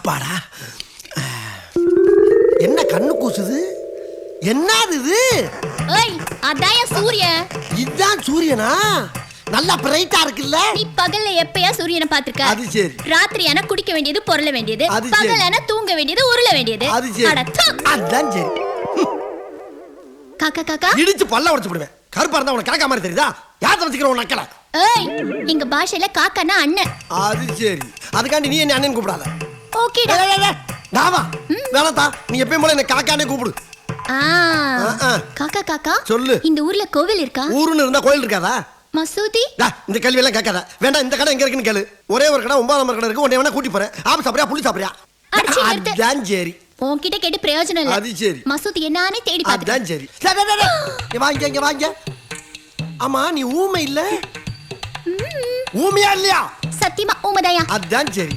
அப்பாடா. என்ன கண்ணு கூசுது? என்னது இது? ஏய், அதான் சூரியன். இதுதான் சூரியனா? நல்லா பிரைட்டா இருக்குல்ல? நீ பகல்ல எப்பயா சூரியனை பாத்துக்க? அது சரி. ராத்திரியானா குடிக்க வேண்டியது, பொருள வேண்டியது, அது சரி. பகலானா தூங்க வேண்டியது, உருள வேண்டியது. அது சரி. அட தூ. அதான் சரி. காக்கா காக்கா. இடிச்சு பல்ல உடைச்சு போடுவேன். கருப்பா இருந்தா உனக்கு காக்கா மாதிரி தெரியுதா? யார் வச்சுக்கிற உன் நக்கல? ஏய், எங்க பாஷையில காக்கானா அண்ணன். அது சரி. அதுக்காண்டி நீ என்ன அண்ணன் கூப்பிடாத. ஓகேடா. டாவா வேணாத்தா, நீ எப்பயும் போல என்ன காக்கானே கூப்பிடு. காக்கா காக்கா சொல்லு. இந்த ஊர்ல கோவில் இருக்கா? ஊருன்னு இருந்தா கோயில் இருக்காதா? மசூதி? இந்த கேள்வி எல்லாம் கேட்காத. வேண்டாம், இந்த கடை எங்க இருக்குன்னு கேளு. ஒரே ஒரு கடை 9 நம்பர் கடை இருக்கு. உன்னை வேணா கூட்டி போறேன். ஆப்பு சாப்பிடுறியா புளி சாப்பிடுறியா? அதான் சரி. உன்கிட்ட கேட்டு பிரயோஜனம் இல்ல. அது சரி. மசூதி என்னன்னு தேடி பாத்து. அதான் சரி. இங்க வாங்க, இங்க வாங்க. ஆமா, நீ ஊமை இல்ல? ஊமையா இல்லையா? சத்தியமா ஊமதாயா? அதான் சரி.